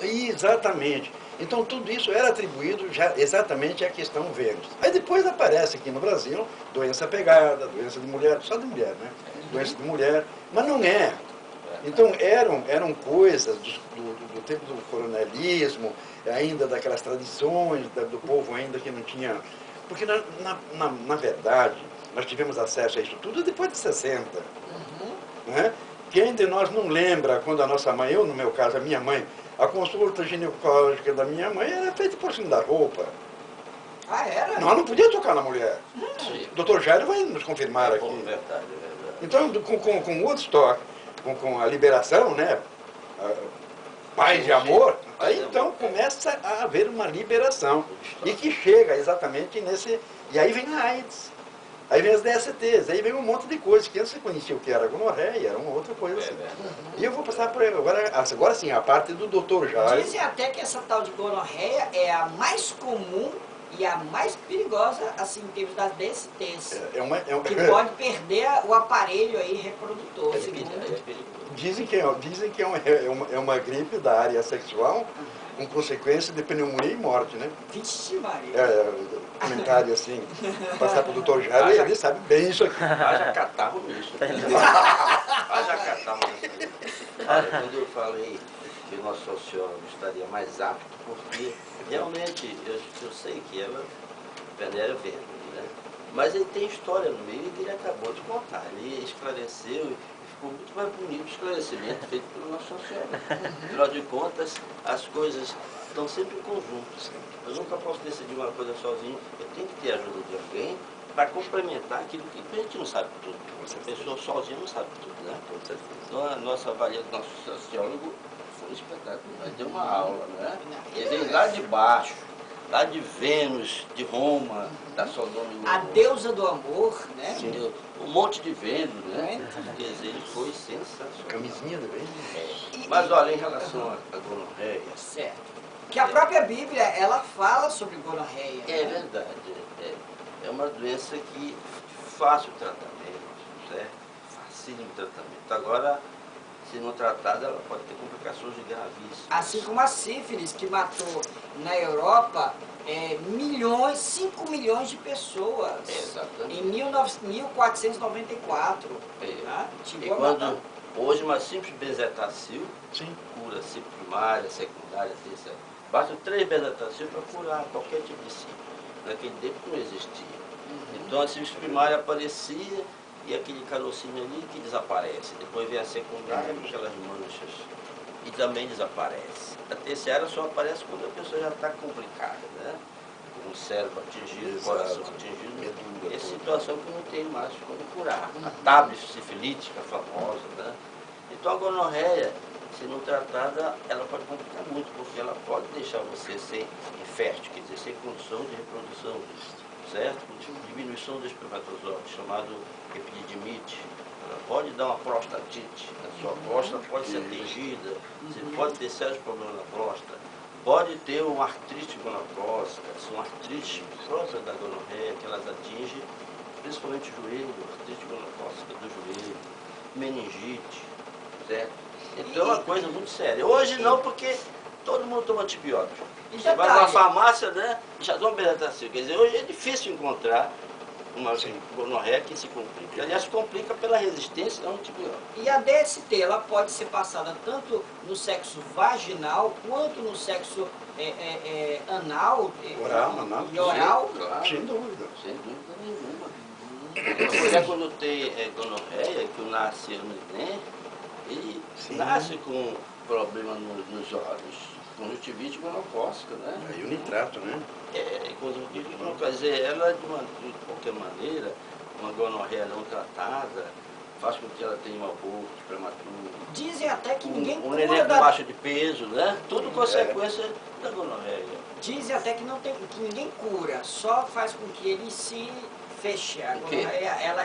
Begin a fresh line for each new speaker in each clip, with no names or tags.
Exatamente. Então tudo isso era atribuído já exatamente à questão Vênus. Aí depois aparece aqui no Brasil doença pegada, doença de mulher, só de mulher, né? Doença de mulher, mas não é. Então eram coisas do tempo do coronelismo, ainda daquelas tradições do povo ainda que não tinha. Porque na verdade nós tivemos acesso a isso tudo depois de 60. Né? Quem de nós não lembra quando a nossa mãe, eu no meu caso, a minha mãe, a consulta ginecológica da minha mãe era feita por cima da roupa.
Ah, era?
Nós não podíamos tocar na mulher. O doutor Jairo vai nos confirmar aqui.
Verdade, verdade.
Então, com Woodstock, com a liberação, né? Paz e amor, aí então começa a haver uma liberação. E que chega exatamente nesse. E aí vem a AIDS. Aí vem as DSTs, aí vem um monte de coisas, que antes você conhecia o que era gonorreia, era uma outra coisa assim. E eu vou passar por agora sim, a parte do doutor Jairo.
Dizem até que essa tal de gonorreia é a mais comum e a mais perigosa, assim, em termos das DSTs. Que pode perder o aparelho aí reprodutor,
Dizem que é uma gripe da área sexual, com consequência de pneumonia e morte, né?
Vixe Maria.
Comentário assim, passar para o doutor Jairo, ele sabe bem isso aqui.
Haja catarro nisso. Haja catarro nisso. Olha, quando eu falei que o nosso sociólogo estaria mais apto, porque realmente eu sei que ela venera Vênus, né? Mas ele tem história no meio e ele acabou de contar. Ele esclareceu e ficou muito mais bonito o esclarecimento feito pelo nosso sociólogo. Afinal de contas, as coisas estão sempre em conjunto. Eu nunca posso decidir uma coisa sozinho, eu tenho que ter a ajuda de alguém para complementar aquilo que a gente não sabe tudo. A pessoa sozinha não sabe tudo, né? Então a nossa avalia do nosso sociólogo foi um espetáculo, mas deu uma aula, né? Ele veio lá de baixo, lá de Vênus, de Roma, da Sodoma e Gomorra.
A deusa do amor, né?
Sim. Um monte de Vênus, né? Quer dizer, ele foi sensacional.
Camisinha do bem.
Mas olha, em relação à gonorreia...
Certo. Que a própria Bíblia, ela fala sobre gonorreia.
É verdade. É uma doença que faz o tratamento, certo? Facilita o tratamento. Agora, se não tratada, ela pode ter complicações gravíssimas.
Assim como a sífilis, que matou na Europa 5 milhões de pessoas.
Exatamente.
Em 1494. Tá?
E quando hoje uma simples benzetacil cura sífilis primária, secundária, terciária. Basta 3 benzetacil para curar qualquer tipo de sífilis. Naquele tempo não existia. Então a sífilis primária aparecia e aquele carocinho ali que desaparece. Depois vem a secundária com aquelas manchas e também desaparece. A terciária só aparece quando a pessoa já está complicada, né? Com o cérebro atingido, o coração atingido, medula. Essa situação que não tem mais como curar. A tábis sifilítica famosa, né? Então a gonorreia, se não tratada, ela pode complicar muito, porque ela pode deixar você ser infértil, quer dizer, sem condição de reprodução, certo? Com diminuição dos espermatozoides, chamado epididimite. Ela pode dar uma prostatite, a sua próstata pode ser atingida, você pode ter sérios problemas na próstata, pode ter uma artrite gonocócica, uma artrite própria da gonorreia, que elas atingem principalmente o joelho, artrite gonocócica do joelho, meningite, certo? Então é uma coisa muito séria. Hoje não, porque todo mundo toma antibiótico. Você vai na farmácia, né, já toma benzetacil. Quer dizer, hoje é difícil encontrar uma gonorreia que se complica. Aliás, se complica pela resistência ao antibiótico.
E a DST, ela pode ser passada tanto no sexo vaginal, quanto no sexo anal,
Oral,
e oral.
Claro,
sem dúvida.
Sem dúvida nenhuma. A mulher quando tem gonorreia, que nasce ano neném, ele nasce com problema nos olhos. Conjuntivite gonocócica, né?
Aí o nitrato, né?
Conjuntivite gonocócica. Quer dizer, ela de qualquer maneira, uma gonorreia não tratada, faz com que ela tenha um aborto prematuro.
Dizem até que ninguém
Um
cura
neném com baixa de peso, né? Tudo consequência da gonorreia.
Dizem até que que ninguém cura, só faz com que ele se feche. A gonorreia, ela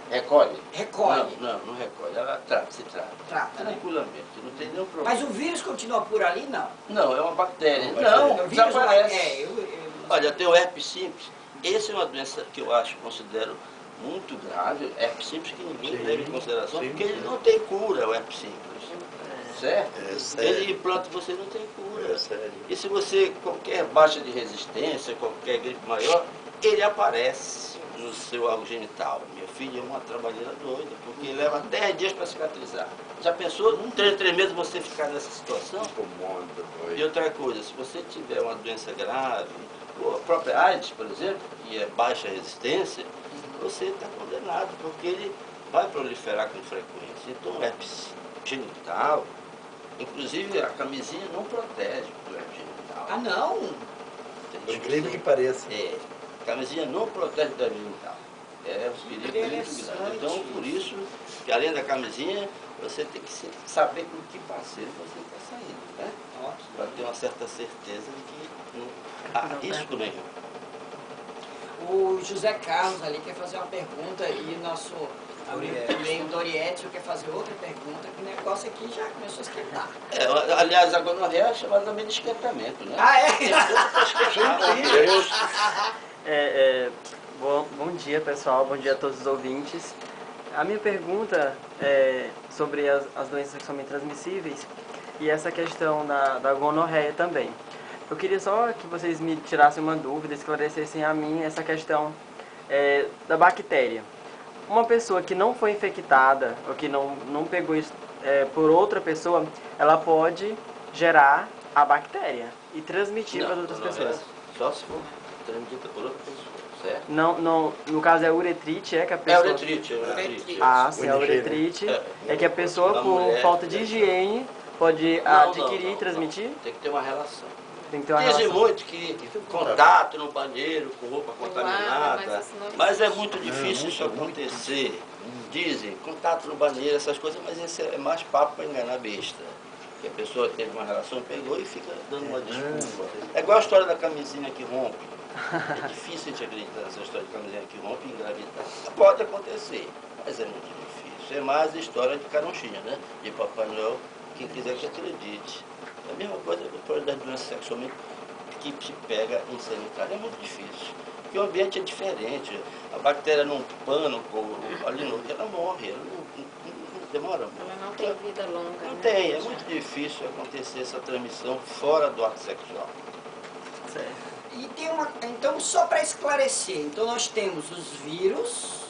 recolhe?
Recolhe.
Não recolhe. Ela se trata.
Trata, né?
Tranquilamente, não tem nenhum problema.
Mas o vírus continua por ali, não?
Não, é uma bactéria.
O vírus
desaparece. Olha, tem o herpes simples. Essa é uma doença que eu considero muito grave. Herpes simples que ninguém leva em consideração, porque ele não tem cura, o herpes simples. certo? Ele implanta e você não tem cura. E se você, qualquer baixa de resistência, qualquer gripe maior, ele aparece no seu órgão genital. Minha filha é uma trabalheira doida, porque leva 10 dias para cicatrizar. Já pensou, 3 meses você ficar nessa situação? E outra coisa, se você tiver uma doença grave, a própria AIDS, por exemplo, que é baixa resistência, você está condenado, porque ele vai proliferar com frequência. Então, herpes genital, inclusive a camisinha não protege do herpes genital.
Ah, não?
Por incrível que pareça.
A camisinha não protege do herpes genital. É um perigo muito grande. Então, por isso, que além da camisinha, você tem que saber com que parceiro você está saindo, né? Para ter uma certa certeza de que não há risco nenhum.
O José Carlos ali quer fazer uma pergunta e nosso amigo Doriete quer fazer outra pergunta, que o negócio aqui já começou a esquentar.
Aliás, a gonorreia é chamada também de esquentamento, né?
Ah,
é? Bom dia, pessoal. Bom dia a todos os ouvintes. A minha pergunta é sobre as doenças sexualmente transmissíveis e essa questão da gonorreia também. Eu queria só que vocês me tirassem uma dúvida, esclarecessem a mim essa questão da bactéria. Uma pessoa que não foi infectada, ou que não pegou isso por outra pessoa, ela pode gerar a bactéria e transmitir para outras pessoas.
Só se for transmitida por outra pessoa, certo?
Não, no caso é uretrite, que a pessoa...
É uretrite.
Ah, sim, a uretrite é que a pessoa, por falta de higiene, pode adquirir e transmitir?
Tem que ter uma relação.
Dizem
muito que contato no banheiro com roupa contaminada, mas é muito difícil isso acontecer. Dizem, contato no banheiro, essas coisas, mas esse é mais papo para enganar besta. Que a pessoa teve uma relação, pegou e fica dando uma desculpa. É igual a história da camisinha que rompe. É difícil a gente acreditar nessa história de camisinha que rompe e engravidar. Pode acontecer, mas é muito difícil. É mais a história de caronchinha, né? De Papai Noel, quem quiser que acredite. É a mesma coisa das doenças sexualmente que se pega em sanitário. É muito difícil. Porque o ambiente é diferente. A bactéria num pano, ali no, ela morre. Ela não demora muito.
Ela não tem vida longa.
Não tem. É muito difícil acontecer essa transmissão fora do ato sexual.
Certo.
E tem então, só para esclarecer, então nós temos os vírus,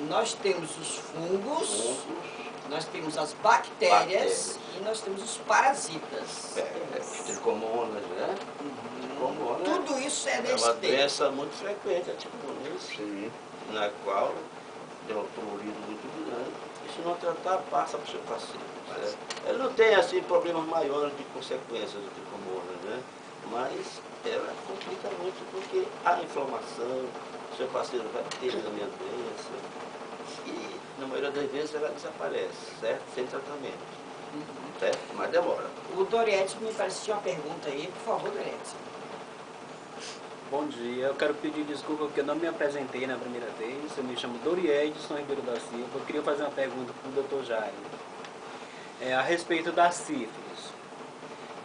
nós temos os fungos, nós temos as bactérias e nós temos os parasitas.
Tricomonas, né?
Tudo isso é desse
uma doença muito frequente, a tricomonas, na qual tem um prurido muito grande. E se não tratar, passa para o seu parceiro. Ele não tem assim problemas maiores de consequências do tricomonas, né? Mas ela complica muito porque há inflamação, o seu parceiro vai ter a minha doença e na maioria das vezes ela desaparece, certo? Sem tratamento, certo? Mas demora.
O Doriete me parecia uma pergunta aí, por favor, Doriete.
Bom dia, eu quero pedir desculpa porque eu não me apresentei na primeira vez. Eu me chamo Doriedson Ribeiro da Silva. Eu queria fazer uma pergunta para o Dr. Jaime. A respeito da sífilis.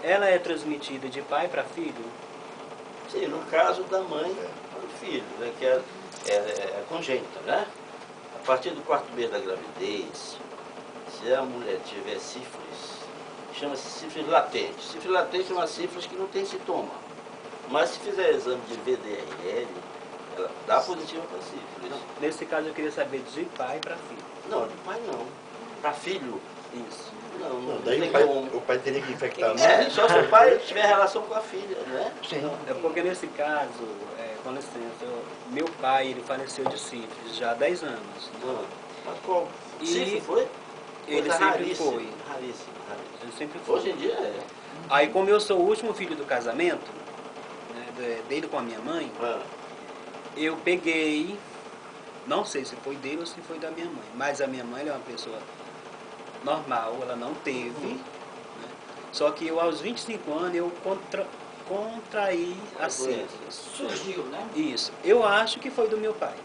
Ela é transmitida de pai para filho?
Sim, no caso da mãe para o filho, né, que é congênita, né? A partir do 4º mês da gravidez, se a mulher tiver sífilis, chama-se sífilis latente. Sífilis latente é uma sífilis que não tem sintoma. Mas se fizer exame de VDRL, ela dá positiva para sífilis.
Não, nesse caso eu queria saber de pai para filho.
Não, de pai não. Para filho,
isso.
Não, daí o pai teria que infectar a
mãe. Só se o pai tiver relação com a filha, né?
Sim.
É porque nesse caso, com licença, meu pai ele faleceu de sífilis já há 10 anos.
Mas qual? Sífilis foi?
Ele sempre foi.
Raríssimo.
Ele sempre foi.
Hoje em dia é.
Aí como eu sou o último filho do casamento, dele com a minha mãe, eu peguei, não sei se foi dele ou se foi da minha mãe, mas a minha mãe ela é uma pessoa normal, ela não teve, né? Só que eu aos 25 anos eu contraí a sífilis.
Surgiu, né?
Isso. Eu acho que foi do meu pai.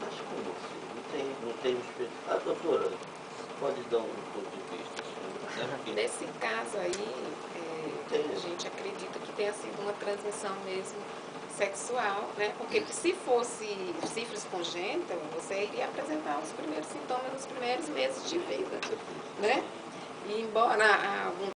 Mas como assim? Não tem respeito. Doutora, pode dar um ponto de vista? Assim, né?
Nesse caso aí, a gente acredita que tenha sido uma transmissão mesmo sexual, né? Porque se fosse sífilis congênita, você iria apresentar os primeiros sintomas nos primeiros meses de vida, né? E embora algum